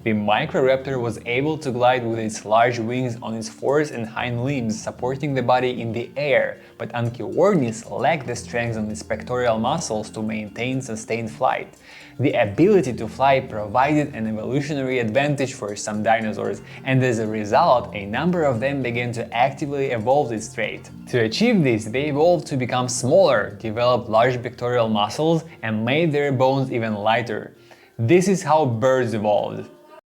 The Microraptor was able to glide with its large wings on its fores and hind limbs, supporting the body in the air, but Anchiornis lacked the strength on its pectoral muscles to maintain sustained flight. The ability to fly provided an evolutionary advantage for some dinosaurs, and as a result, a number of them began to actively evolve this trait. To achieve this, they evolved to become smaller, developed large pectoral muscles, and made their bones even lighter. This is how birds evolved.